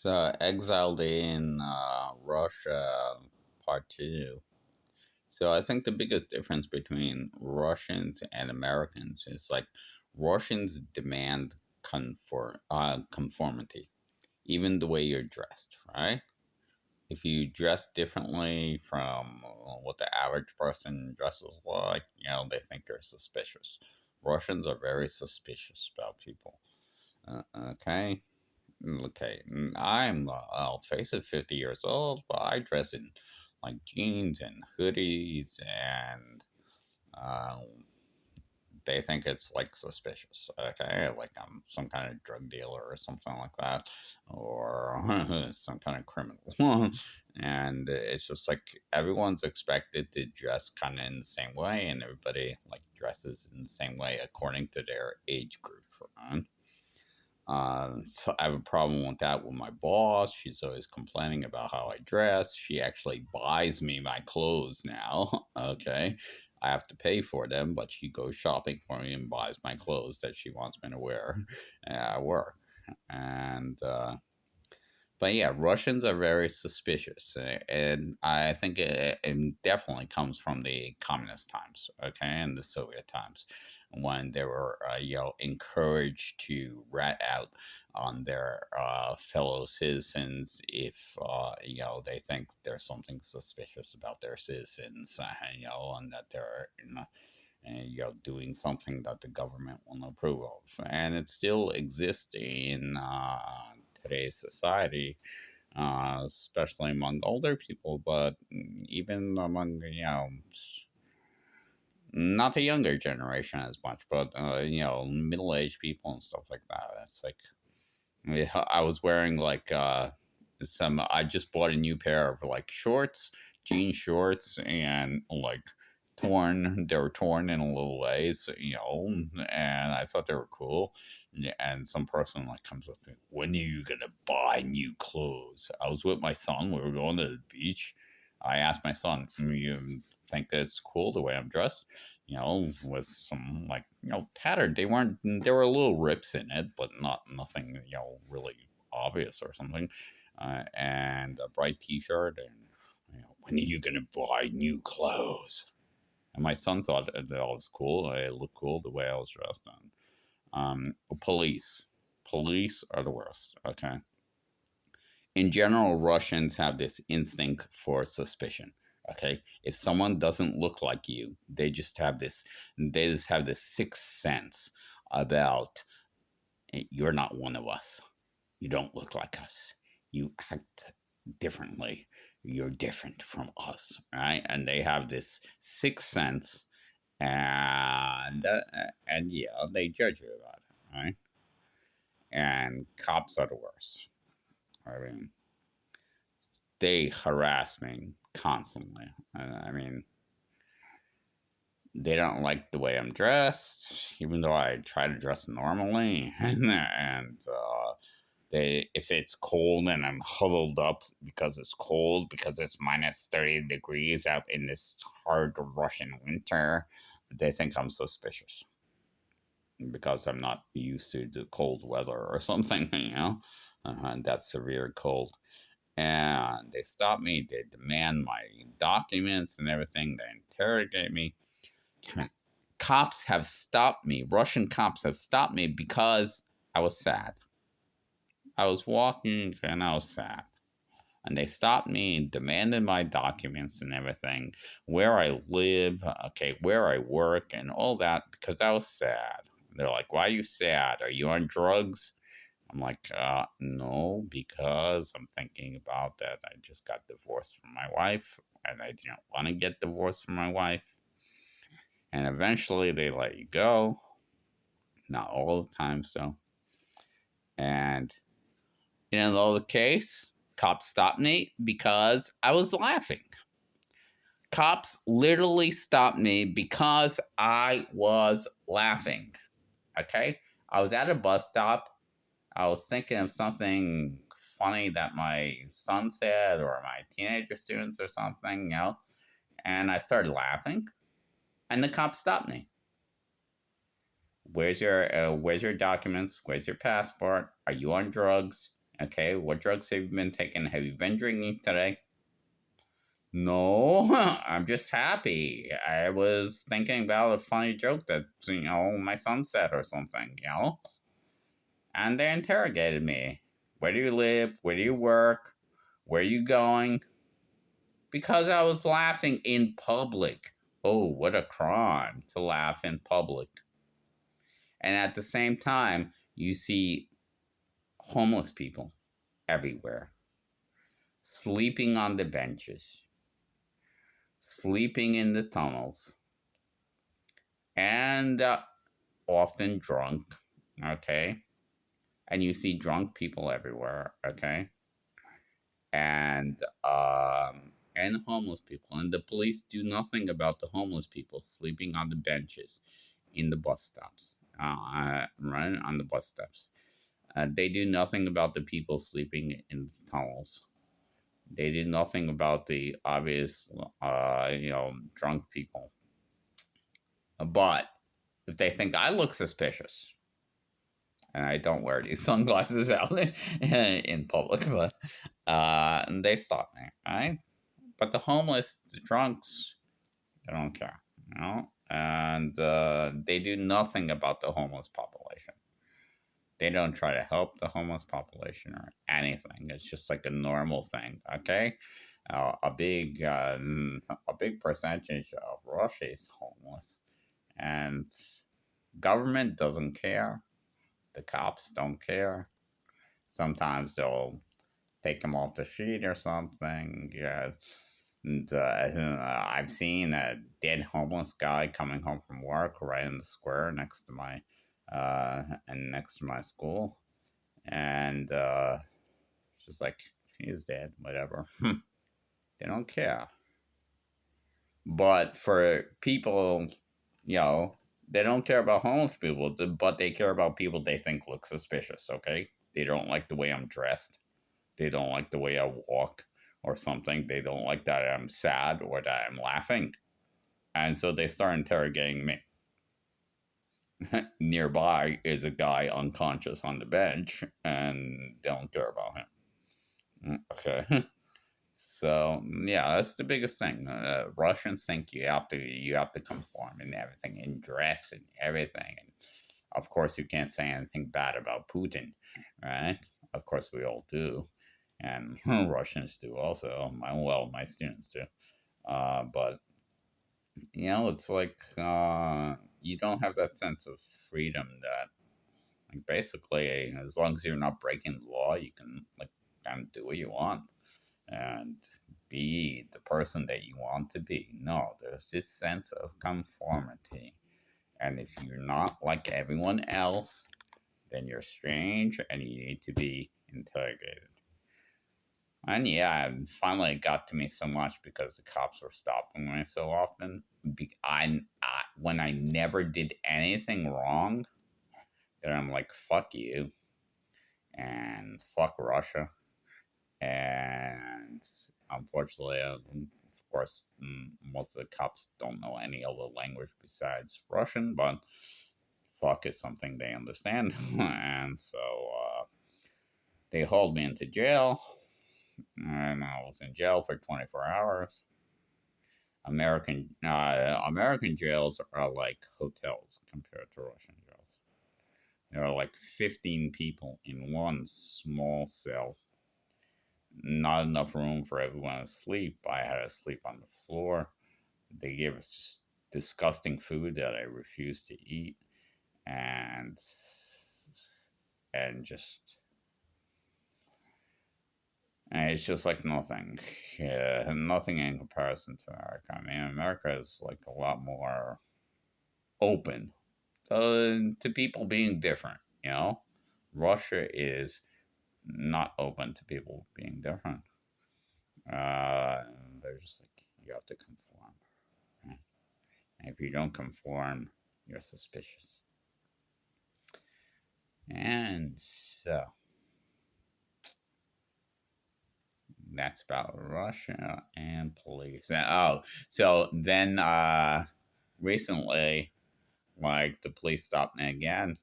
So, exiled in Russia, part two. So, I think the biggest difference between Russians and Americans is like Russians demand conformity, even the way you're dressed, right? If you dress differently from what the average person dresses like, they think you're suspicious. Russians are very suspicious about people. Okay? Okay, I'll face it, 50 years old, but I dress in like jeans and hoodies, and um, they think it's like suspicious. Okay, like I'm some kind of drug dealer or something like that, or some kind of criminal. And it's just like everyone's expected to dress kind of in the same way, and everybody like dresses in the same way according to their age group, right? So I have a problem with that with my boss. She's always complaining about how I dress. She actually buys me my clothes now. Okay. I have to pay for them, but she goes shopping for me and buys my clothes that she wants me to wear at work. And but yeah, Russians are very suspicious, and I think it definitely comes from the communist times, okay, and the Soviet times, when they were, encouraged to rat out on their fellow citizens if, they think there's something suspicious about their citizens, and that they're, doing something that the government won't approve of, and it still exists in today's society, especially among older people, but even among, not the younger generation as much, but, middle aged people and stuff like that. It's like, yeah, I was wearing like I just bought a new pair of like shorts, jean shorts, and like they were torn in a little ways, and I thought they were cool. And some person like comes up to me, when are you gonna buy new clothes? I was with my son, we were going to the beach. I asked my son, you think that it's cool the way I'm dressed? With some like, tattered. There were little rips in it, but nothing, really obvious or something. And a bright T-shirt, and when are you gonna buy new clothes? And my son thought that was cool. It looked cool the way I was dressed. Police, police are the worst. Okay, in general, Russians have this instinct for suspicion. Okay, if someone doesn't look like you, they just have this sixth sense about, you're not one of us. You don't look like us. You act differently. You're different from us, right? And they have this sixth sense, and yeah, they judge you about it, right? And cops are the worst. I mean, they harass me constantly. I mean, they don't like the way I'm dressed, even though I try to dress normally. And if it's cold and I'm huddled up because it's cold, because it's minus 30 degrees out in this hard Russian winter, they think I'm suspicious because I'm not used to the cold weather or something, that severe cold. And they stop me, they demand my documents and everything, they interrogate me. Cops have stopped me, Russian cops have stopped me because I was sad. I was walking and I was sad. And they stopped me and demanded my documents and everything, where I live, okay, where I work, and all that because I was sad. They're like, "Why are you sad? Are you on drugs?" I'm like, no, because I'm thinking about that. I just got divorced from my wife, and I didn't want to get divorced from my wife. And eventually they let you go. Not all the time, so. And in another case, cops stopped me because I was laughing. Cops literally stopped me because I was laughing. Okay? I was at a bus stop. I was thinking of something funny that my son said or my teenager students or something, and I started laughing, and the cop stopped me. Where's your documents? Where's your passport? Are you on drugs? Okay, what drugs have you been taking? Have you been drinking today? No, I'm just happy. I was thinking about a funny joke that, my son said or something. And they interrogated me. Where do you live? Where do you work? Where are you going? Because I was laughing in public. Oh, what a crime to laugh in public. And at the same time, you see homeless people everywhere, sleeping on the benches, sleeping in the tunnels, and often drunk. Okay. And you see drunk people everywhere. Okay. And homeless people. And the police do nothing about the homeless people sleeping on the benches in the bus stops, right on the bus stops. They do nothing about the people sleeping in the tunnels. They did nothing about the obvious, drunk people. But if they think I look suspicious, and I don't wear these sunglasses out in public, but they stop me, right? But the homeless, the drunks, they don't care, and they do nothing about the homeless population. They don't try to help the homeless population or anything. It's just like a normal thing, okay? A big percentage of Russia is homeless, and government doesn't care. The cops don't care. Sometimes they'll take them off the street or something. Yeah. And I've seen a dead homeless guy coming home from work right in the square next to my school, and it's just like he's dead, whatever. They don't care. But for people, you know, they don't care about homeless people, but they care about people they think look suspicious. Okay, they don't like the way I'm dressed. They don't like the way I walk or something. They don't like that I'm sad or that I'm laughing. And so they start interrogating me. Nearby is a guy unconscious on the bench, and they don't care about him. Okay. So yeah, that's the biggest thing. Russians think you have to conform in everything, in dress and everything. And of course, you can't say anything bad about Putin, right? Of course, we all do, and Russians do also. My students do. But it's like you don't have that sense of freedom that, like, basically, as long as you're not breaking the law, you can, like, kind of do what you want and be the person that you want to be. No, there's this sense of conformity. And if you're not like everyone else, then you're strange and you need to be interrogated. And yeah, finally it got to me so much because the cops were stopping me so often. When I never did anything wrong, then I'm like, fuck you and fuck Russia. And unfortunately, of course, most of the cops don't know any other language besides Russian, but fuck is something they understand. And so they hauled me into jail, and I was in jail for 24 hours. American jails are like hotels compared to Russian jails. There are like 15 people in one small cell, not enough room for everyone to sleep. I had to sleep on the floor. They gave us just disgusting food that I refused to eat, and just and it's just like nothing. Yeah, nothing in comparison to America. I mean, America is like a lot more open to people being different. Russia is not open to people being different. Uh, they're just like, you have to conform. Right? And if you don't conform, you're suspicious. And so that's about Russia and police. Oh, so then recently, like, the police stopped me again,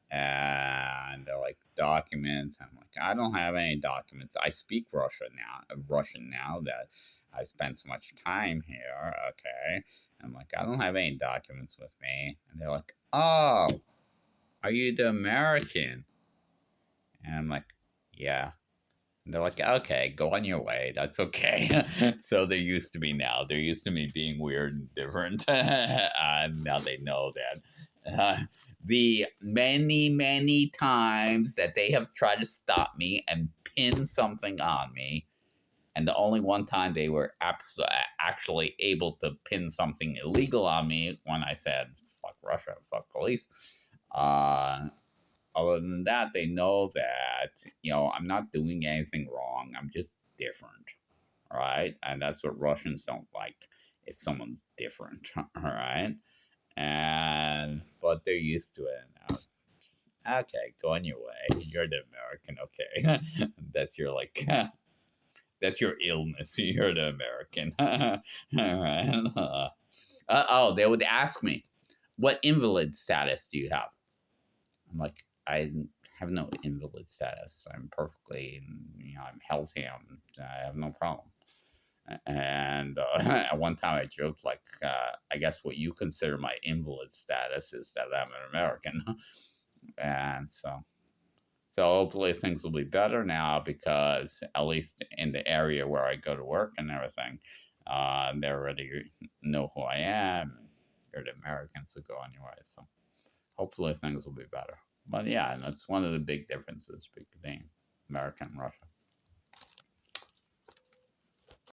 And they're like, documents. I'm like, I don't have any documents. I speak Russian now that I spent so much time here. Okay. I'm like, I don't have any documents with me. And they're like, oh, are you the American? And I'm like, yeah. And they're like, okay, go on your way. That's okay. So they're used to me now. They're used to me being weird and different. And now they know that. The many, many times that they have tried to stop me and pin something on me, and the only one time they were actually able to pin something illegal on me when I said, fuck Russia, fuck police. Uh, Other than that, they know that, I'm not doing anything wrong. I'm just different, right? And that's what Russians don't like, if someone's different, all right? But they're used to it now. Okay, go on your way. You're the American, okay? That's your, that's your illness. You're the American. All right. Oh, they would ask me, what invalid status do you have? I'm like, I have no invalid status. I'm perfectly, I'm healthy. I have no problem. And at one time I joked, like, I guess what you consider my invalid status is that I'm an American. And so hopefully things will be better now, because at least in the area where I go to work and everything, they already know who I am. You're the American, so go anyway. So hopefully things will be better. But yeah, and that's one of the big differences between America and Russia.